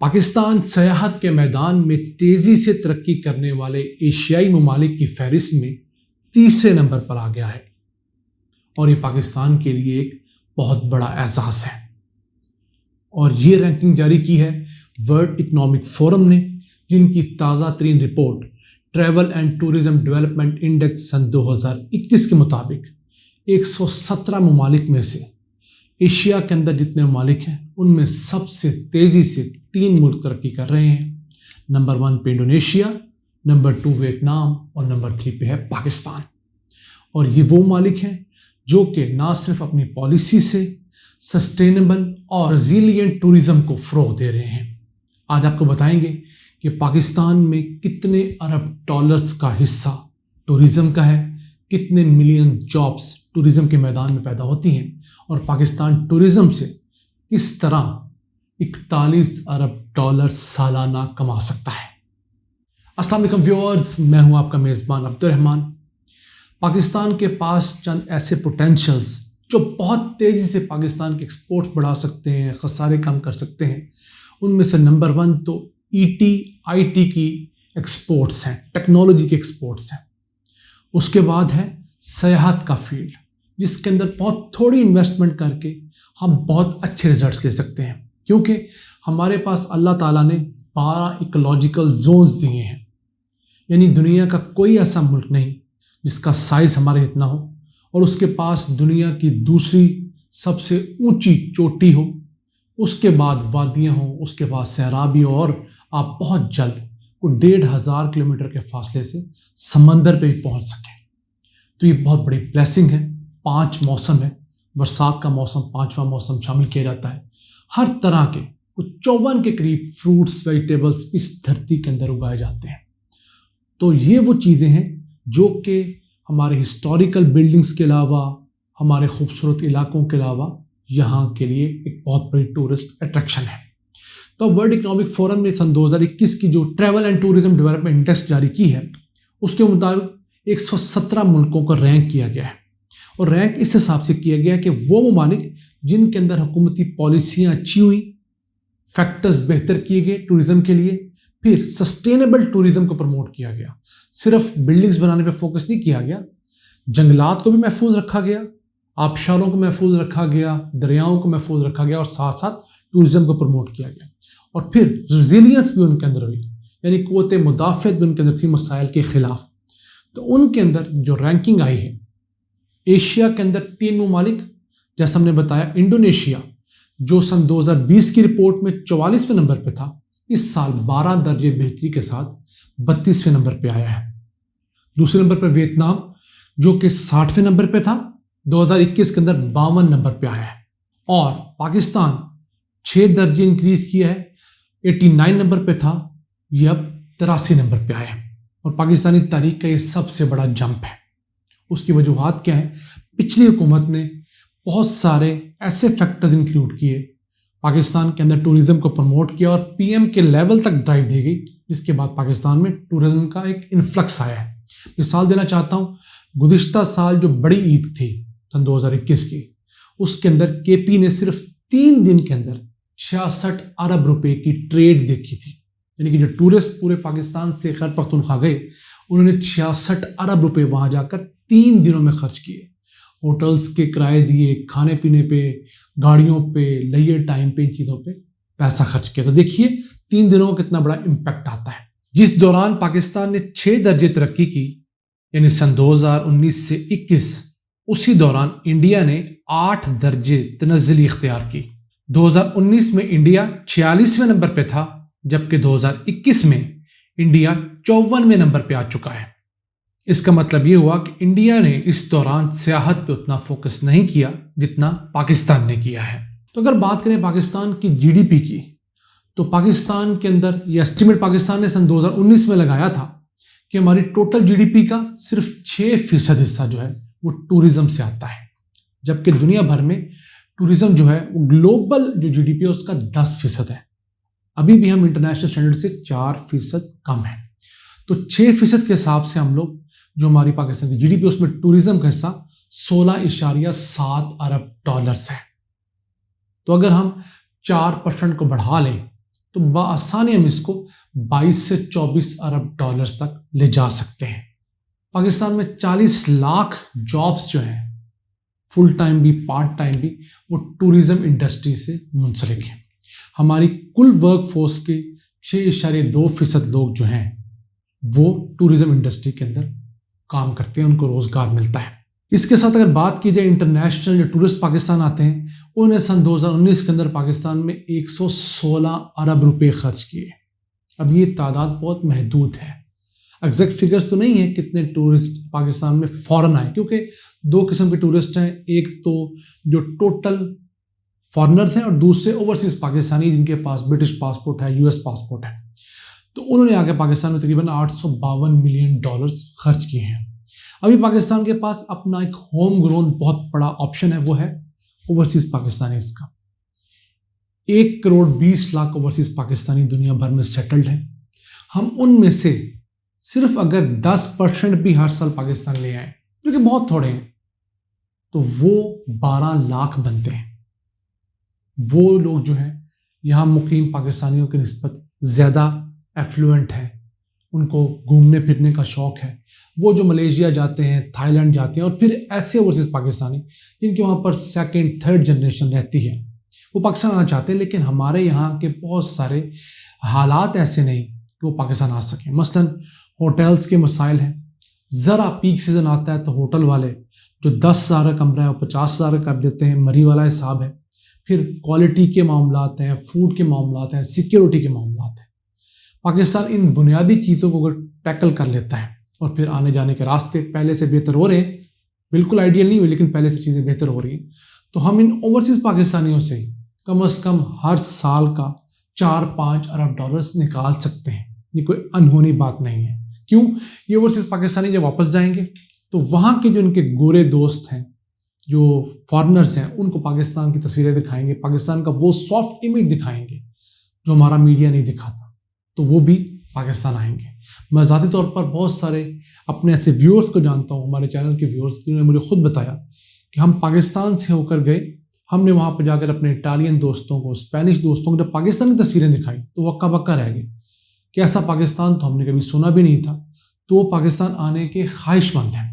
پاکستان سیاحت کے میدان میں تیزی سے ترقی کرنے والے ایشیائی ممالک کی فہرست میں تیسرے نمبر پر آ گیا ہے، اور یہ پاکستان کے لیے ایک بہت بڑا اعزاز ہے۔ اور یہ رینکنگ جاری کی ہے ورلڈ اکنامک فورم نے، جن کی تازہ ترین report travel and tourism development index سن 2021 کے مطابق 117 ممالک میں سے ایشیا کے اندر جتنے ممالک ہیں ان میں سب سے تیزی سے 3 ملک ترقی کر رہے ہیں۔ نمبر 1 پہ انڈونیشیا، نمبر 2 ویتنام اور نمبر 3 پہ ہے پاکستان۔ اور یہ وہ ممالک ہیں جو کہ نہ صرف اپنی پالیسی سے سسٹینیبل اور ریزیلینٹ ٹورزم کو فروغ دے رہے ہیں۔ آج آپ کو بتائیں گے کہ پاکستان میں کتنے ارب ڈالرز کا حصہ ٹورزم کا ہے، کتنے ملین جابس ٹورزم کے میدان میں پیدا ہوتی ہیں، اور پاکستان ٹورزم سے کس طرح 41 ارب ڈالر سالانہ کما سکتا ہے۔ السلام علیکم ویورز، میں ہوں آپ کا میزبان عبد الرحمن۔ پاکستان کے پاس چند ایسے پوٹینشلز جو بہت تیزی سے پاکستان کے ایکسپورٹس بڑھا سکتے ہیں، خسارے کم کر سکتے ہیں۔ ان میں سے نمبر 1 تو آئی ٹی کی ایکسپورٹس ہیں، ٹیکنالوجی کے ایکسپورٹس ہیں۔ اس کے بعد ہے سیاحت کا فیلڈ، جس کے اندر بہت تھوڑی انویسٹمنٹ کر کے ہم بہت اچھے ریزلٹس لے سکتے ہیں، کیونکہ ہمارے پاس اللہ تعالیٰ نے 12 ایکولوجیکل زونز دیے ہیں۔ یعنی دنیا کا کوئی ایسا ملک نہیں جس کا سائز ہمارے جتنا ہو اور اس کے پاس دنیا کی دوسری سب سے اونچی چوٹی ہو، اس کے بعد وادیاں ہوں، اس کے بعد صحرا ہو، اور آپ بہت جلد کوئی 1,500 کلومیٹر کے فاصلے سے سمندر پہ پہنچ سکیں۔ تو یہ بہت بڑی بلیسنگ ہے۔ 5 موسم ہے، برسات کا موسم 5واں موسم شامل کیا جاتا ہے۔ ہر طرح کے کچھ 54 کے قریب فروٹس ویجیٹیبلس اس دھرتی کے اندر اگائے جاتے ہیں۔ تو یہ وہ چیزیں ہیں جو کہ ہمارے ہسٹوریکل بلڈنگز کے علاوہ، ہمارے خوبصورت علاقوں کے علاوہ یہاں کے لیے ایک بہت بڑی ٹورسٹ اٹریکشن ہے۔ تو ورلڈ اکنامک فورم نے سن 2021 کی جو travel and tourism development index جاری کی ہے، اس کے مطابق 117 ملکوں کو رینک کیا گیا ہے، اور رینک اس حساب سے کیا گیا کہ وہ ممالک جن کے اندر حکومتی پالیسیاں اچھی ہوئیں، فیکٹرز بہتر کیے گئے ٹورزم کے لیے، پھر سسٹینیبل ٹورزم کو پروموٹ کیا گیا۔ صرف بلڈنگز بنانے پہ فوکس نہیں کیا گیا، جنگلات کو بھی محفوظ رکھا گیا، آبشاروں کو محفوظ رکھا گیا، دریاؤں کو محفوظ رکھا گیا، اور ساتھ ساتھ ٹورزم کو پروموٹ کیا گیا۔ اور پھر ریزیلینس بھی ان کے اندر ہوئی، یعنی قوت مدافعت بھی ان کے اندر تھی مسائل کے خلاف۔ تو ان کے اندر جو رینکنگ آئی ہے، ایشیا کے اندر 3 ممالک، جیسا ہم نے بتایا، انڈونیشیا جو سن 2020 کی رپورٹ میں 44ویں نمبر پہ تھا، اس سال 12 درجے بہتری کے ساتھ 32ویں نمبر پہ آیا ہے۔ دوسرے نمبر پر ویتنام جو کہ 60ویں نمبر پہ تھا، 2021 کے اندر 52 نمبر پہ آیا ہے۔ اور پاکستان 6 درجے انکریز کیا ہے، 89 نمبر پہ تھا، یہ اب 83 نمبر پہ آیا ہے۔ اور پاکستانی تاریخ کا یہ سب سے بڑا جمپ ہے۔ اس کی وجوہات کیا ہیں؟ پچھلی حکومت نے بہت سارے ایسے فیکٹرز انکلوڈ کیے، پاکستان کے اندر ٹورزم کو پروموٹ کیا، اور پی ایم کے لیول تک ڈرائیو دی گئی، جس کے بعد پاکستان میں ٹورزم کا ایک انفلکس آیا ہے۔ مثال دینا چاہتا ہوں، گزشتہ سال جو بڑی عید تھی سن 2021 کی، اس کے اندر کے پی نے صرف 3 دن کے اندر 66 ارب روپے کی ٹریڈ دیکھی تھی۔ یعنی کہ جو ٹورسٹ پورے پاکستان سے خیبر پختونخوا گئے، انہوں نے 66 ارب روپے وہاں جا کر 3 دنوں میں خرچ کیے۔ ہوٹلز کے کرائے دیے، کھانے پینے پہ، گاڑیوں پہ، لیئر ٹائم پہ، ان چیزوں پہ پیسہ خرچ کیا۔ تو دیکھیے 3 دنوں کا کتنا بڑا امپیکٹ آتا ہے۔ جس دوران پاکستان نے 6 درجے ترقی کی، یعنی سن 2019 سے 21، اسی دوران انڈیا نے 8 درجے تنزلی اختیار کی۔ 2019 میں انڈیا 46ویں نمبر پہ تھا، جبکہ 2021 میں انڈیا 54ویں نمبر پہ آ چکا ہے۔ اس کا مطلب یہ ہوا کہ انڈیا نے اس دوران سیاحت پہ اتنا فوکس نہیں کیا جتنا پاکستان نے کیا ہے۔ تو اگر بات کریں پاکستان کی جی ڈی پی کی، تو پاکستان کے اندر یہ اسٹیمیٹ پاکستان نے سن 2019 میں لگایا تھا کہ ہماری ٹوٹل جی ڈی پی کا صرف 6% حصہ جو ہے وہ ٹورزم سے آتا ہے، جبکہ دنیا بھر میں ٹورزم جو ہے وہ گلوبل جو جی ڈی پی ہے اس کا 10% ہے۔ ابھی بھی ہم انٹرنیشنل سٹینڈرڈ سے 4% کم ہے۔ تو 6% کے حساب سے ہم لوگ جو ہماری پاکستان کی جی ڈی پی، اس میں ٹورزم کا حصہ 16.7 ارب ڈالرز ہے۔ تو اگر ہم 4% کو بڑھا لیں تو بآسانی ہم اس کو 22 سے 24 ارب ڈالرز تک لے جا سکتے ہیں۔ پاکستان میں 40 لاکھ جابز جو ہیں، فل ٹائم بھی پارٹ ٹائم بھی، وہ ٹورزم انڈسٹری سے منسلک ہیں۔ ہماری کل ورک فورس کے 6.2% لوگ جو ہیں وہ ٹورزم انڈسٹری کے اندر کام کرتے ہیں، ان کو روزگار ملتا ہے۔ اس کے ساتھ اگر بات کی جائے انٹرنیشنل جو ٹورسٹ پاکستان آتے ہیں، انہوں نے سن 2019 کے اندر پاکستان میں 116 ارب روپے خرچ کیے۔ اب یہ تعداد بہت محدود ہے، ایگزیکٹ فگرز تو نہیں ہے کتنے ٹورسٹ پاکستان میں فورن آئے، کیونکہ دو قسم کے ٹورسٹ ہیں، ایک تو جو ٹوٹل فارنرز ہیں اور دوسرے اوورسیز پاکستانی جن کے پاس برٹش پاسپورٹ ہے، US پاسپورٹ ہے۔ تو انہوں نے آگے پاکستان میں تقریباً $852 ملین خرچ کیے ہیں۔ ابھی پاکستان کے پاس اپنا ایک ہوم گرون بہت بڑا آپشن ہے، وہ ہے اوورسیز پاکستانیز کا۔ 1.20 کروڑ اوورسیز پاکستانی دنیا بھر میں سیٹلڈ ہیں۔ ہم ان میں سے صرف اگر 10% بھی ہر سال پاکستان لے آئیں، جو کہ بہت تھوڑے ہیں، تو وہ 12 لاکھ بنتے ہیں۔ وہ لوگ جو ہیں یہاں مقیم پاکستانیوں کی نسبت زیادہ ایفلوئنٹ ہیں، ان کو گھومنے پھرنے کا شوق ہے۔ وہ جو ملیشیا جاتے ہیں، تھائی لینڈ جاتے ہیں، اور پھر ایسے اوورسیز پاکستانی جن کے وہاں پر 2nd 3rd جنریشن رہتی ہے، وہ پاکستان آنا چاہتے ہیں، لیکن ہمارے یہاں کے بہت سارے حالات ایسے نہیں کہ وہ پاکستان آ سکیں۔ مثلاً ہوٹلز کے مسائل ہیں، ذرا پیک سیزن آتا ہے تو ہوٹل والے جو 10,000 کا کمرہ ہے وہ 50,000 کر دیتے ہیں، مری والا حساب ہے۔ پھر کوالٹی کے معاملات ہیں، فوڈ کے معاملات ہیں، سیکیورٹی کے معاملات ہیں۔ پاکستان ان بنیادی چیزوں کو اگر ٹیکل کر لیتا ہے اور پھر آنے جانے کے راستے پہلے سے بہتر ہو رہے ہیں، بالکل آئیڈیل نہیں ہوئی لیکن پہلے سے چیزیں بہتر ہو رہی ہیں، تو ہم ان اوورسیز پاکستانیوں سے کم از کم ہر سال کا 4-5 ارب ڈالرز نکال سکتے ہیں۔ یہ کوئی انہونی بات نہیں ہے۔ کیوں؟ یہ اوورسیز پاکستانی جب واپس جائیں گے تو وہاں کے جو ان کے گورے دوست ہیں، جو فارنرز ہیں، ان کو پاکستان کی تصویریں دکھائیں گے، پاکستان کا وہ سافٹ امیج دکھائیں گے جو ہمارا میڈیا نہیں دکھاتا، تو وہ بھی پاکستان آئیں گے۔ میں ذاتی طور پر بہت سارے اپنے ایسے ویورز کو جانتا ہوں، ہمارے چینل کے ویورز، جنہوں نے مجھے خود بتایا کہ ہم پاکستان سے ہو کر گئے، ہم نے وہاں پہ جا کر اپنے اٹالین دوستوں کو، اسپینش دوستوں کو جب پاکستان کی تصویریں دکھائی تو وہ ہکا بکا رہ گئے کہ ایسا پاکستان تو ہم نے کبھی سنا بھی نہیں تھا، تو وہ پاکستان آنے کے خواہش مند ہیں۔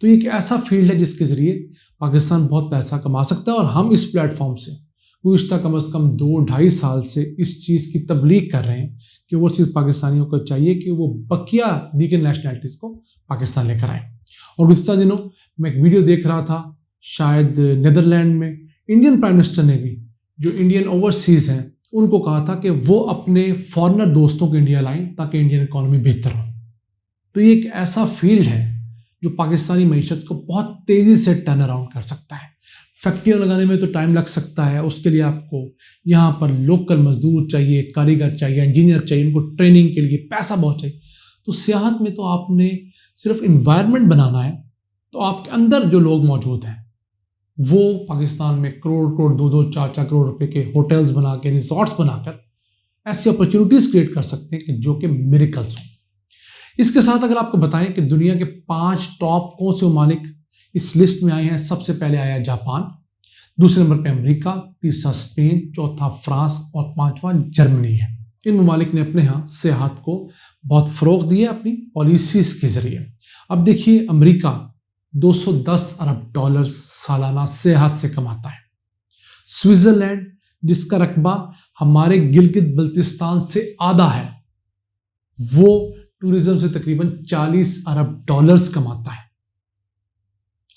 تو یہ ایک ایسا فیلڈ ہے جس کے ذریعے پاکستان بہت پیسہ کما سکتا ہے، اور ہم اس پلیٹ فارم سے گزشتہ کم از کم 2-2.5 سال سے اس چیز کی تبلیغ کر رہے ہیں کہ اوورسیز پاکستانیوں کو چاہیے کہ وہ بقیہ دیگر نیشنلٹیز کو پاکستان لے کر آئیں۔ اور گزشتہ دنوں میں ایک ویڈیو دیکھ رہا تھا، شاید نیدرلینڈ میں انڈین پرائم منسٹر نے بھی جو انڈین اوورسیز ہیں ان کو کہا تھا کہ وہ اپنے فارنر دوستوں کو انڈیا لائیں تاکہ انڈین اکانومی بہتر ہو۔ تو یہ ایک ایسا فیلڈ ہے جو پاکستانی معیشت کو بہت تیزی سے ٹرن اراؤنڈ کر سکتا ہے۔ فیکٹریاں لگانے میں تو ٹائم لگ سکتا ہے، اس کے لیے آپ کو یہاں پر لوکل مزدور چاہیے، کاریگر چاہیے، انجینئر چاہیے، ان کو ٹریننگ کے لیے پیسہ بہت چاہیے۔ تو سیاحت میں تو آپ نے صرف انوائرمنٹ بنانا ہے، تو آپ کے اندر جو لوگ موجود ہیں وہ پاکستان میں کروڑ 2-4 کروڑ روپے کے ہوٹلز بنا کے، ریزورٹس بنا کر ایسی اپرچونیٹیز کریٹ کر سکتے ہیں کہ جو کہ میریکلز ہوں۔ اس کے ساتھ اگر آپ کو بتائیں کہ دنیا کے 5 ٹاپ کون سے ممالک اس لسٹ میں آئے ہیں، سب سے پہلے آیا جاپان، دوسرے نمبر پہ امریکہ، تیسرا اسپین، چوتھا فرانس اور 5واں جرمنی ہے۔ ان ممالک نے اپنے ہاں سیاحت کو بہت فروغ دیا اپنی پالیسیز کے ذریعے۔ اب دیکھیے امریکہ 210 ارب ڈالرز سالانہ سیاحت سے کماتا ہے۔ سوئٹزرلینڈ جس کا رقبہ ہمارے گلگت بلتستان سے آدھا ہے، وہ ٹورزم سے تقریباً 40 ارب ڈالرز کماتا ہے،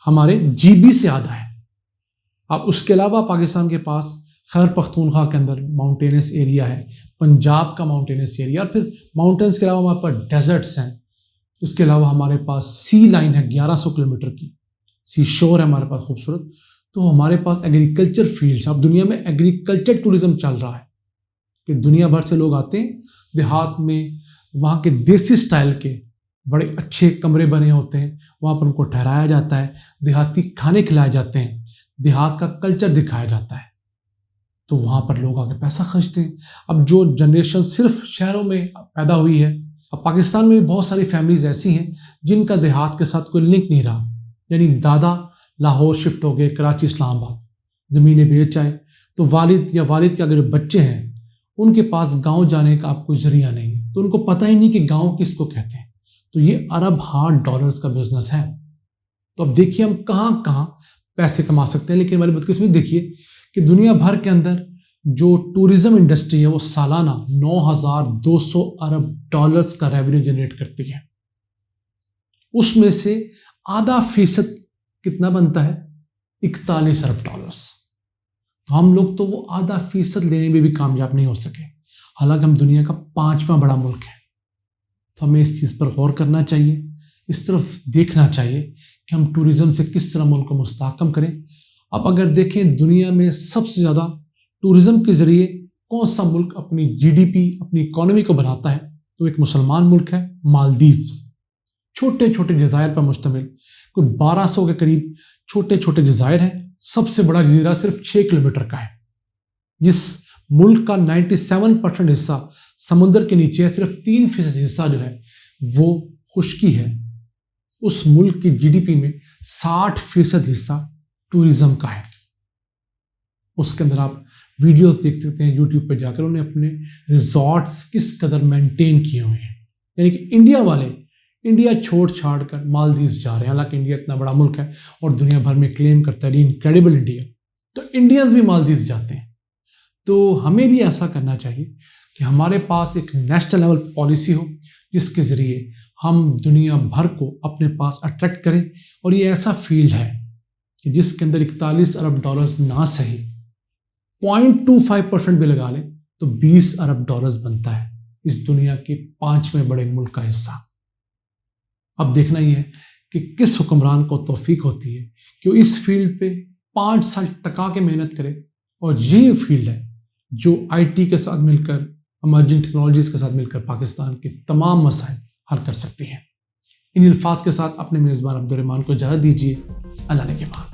ہمارے جی بی سے آدھا ہے۔ اب اس کے علاوہ پاکستان کے پاس خیبر پختونخوا کے اندر ماؤنٹینس ایریا ہے، پنجاب کا ماؤنٹینس ایریا، اور پھر ماؤنٹینس کے علاوہ ہمارے پاس ڈیزرٹس ہیں۔ اس کے علاوہ ہمارے پاس سی لائن ہے 1100 کلومیٹر کی، سی شور ہے ہمارے پاس خوبصورت۔ تو ہمارے پاس ایگریکلچر فیلڈس، اب دنیا میں ایگریکلچر ٹورزم چل رہا ہے کہ دنیا بھر سے لوگ آتے ہیں دیہات میں، وہاں کے دیسی سٹائل کے بڑے اچھے کمرے بنے ہوتے ہیں، وہاں پر ان کو ٹھہرایا جاتا ہے، دیہاتی کھانے کھلائے جاتے ہیں، دیہات کا کلچر دکھایا جاتا ہے، تو وہاں پر لوگ آ کے پیسہ خرچتے ہیں۔ اب جو جنریشن صرف شہروں میں پیدا ہوئی ہے، اب پاکستان میں بھی بہت ساری فیملیز ایسی ہیں جن کا دیہات کے ساتھ کوئی لنک نہیں رہا، یعنی دادا لاہور شفٹ ہو گئے، کراچی، اسلام آباد، زمینیں بیچ آئے، تو والد یا والد کے اگر بچے ہیں ان کے پاس گاؤں جانے کا آپ کو ذریعہ نہیں ہے، تو ان کو پتہ ہی نہیں کہ گاؤں کس کو کہتے ہیں. تو یہ ارب ہارڈ ڈالرز کا بزنس ہے. تو اب دیکھیے ہم کہاں کہاں پیسے کما سکتے ہیں. لیکن ہماری بدقسمتی دیکھیے کہ دنیا بھر کے اندر جو ٹورزم انڈسٹری ہے وہ سالانہ 9,200 ارب ڈالرز کا ریونیو جنریٹ کرتی ہے. اس میں سے آدھا فیصد کتنا بنتا ہے؟ 41 ارب ڈالرز. تو ہم لوگ تو وہ آدھا فیصد لینے میں بھی کامیاب نہیں ہو سکے، حالانکہ ہم دنیا کا 5واں بڑا ملک ہے. تو ہمیں اس چیز پر غور کرنا چاہیے، اس طرف دیکھنا چاہیے کہ ہم ٹورزم سے کس طرح ملک کو مستحکم کریں. اب اگر دیکھیں دنیا میں سب سے زیادہ ٹورزم کے ذریعے کون سا ملک اپنی جی ڈی پی، اپنی اکانومی کو بناتا ہے، تو ایک مسلمان ملک ہے مالدیوز. چھوٹے چھوٹے جزائر پر مشتمل، کوئی 1200 کے قریب چھوٹے چھوٹے جزائر ہیں. سب سے بڑا جزیرہ صرف 6 کلومیٹر کا ہے. جس ملک کا 97% حصہ سمندر کے نیچے ہے، صرف 3% حصہ جو ہے وہ خشکی ہے. اس ملک کی جی ڈی پی میں 60% حصہ ٹورزم کا ہے. اس کے اندر آپ ویڈیوز دیکھ سکتے ہیں یوٹیوب پہ جا کر، انہیں اپنے ریزورٹس کس قدر مینٹین کیے ہوئے ہیں. یعنی کہ انڈیا والے انڈیا چھوڑ چھاڑ کر مالدیوز جا رہے ہیں، حالانکہ انڈیا اتنا بڑا ملک ہے اور دنیا بھر میں کلیم کرتا ہے انکریڈیبل انڈیا. تو انڈینز بھی مالدیوز جاتے ہیں. تو ہمیں بھی ایسا کرنا چاہیے کہ ہمارے پاس ایک نیشنل لیول پالیسی ہو جس کے ذریعے ہم دنیا بھر کو اپنے پاس اٹریکٹ کریں. اور یہ ایسا فیلڈ ہے کہ جس کے اندر 41 ارب ڈالرز نہ صحیح 0.25% بھی لگا لیں تو 20 ارب ڈالرز بنتا ہے اس دنیا کے 5ویں بڑے ملک کا حصہ. اب دیکھنا یہ ہے کہ کس حکمران کو توفیق ہوتی ہے کہ وہ اس فیلڈ پہ 5 سال ٹکا کے محنت کرے. اور یہ فیلڈ ہے جو آئی ٹی کے ساتھ مل کر، ایمرجنگ ٹیکنالوجیز کے ساتھ مل کر پاکستان کے تمام مسائل حل کر سکتی ہیں. ان الفاظ کے ساتھ اپنے میزبان عبد الرحمان کو اجازت دیجیے. اللہ نے کے بعد.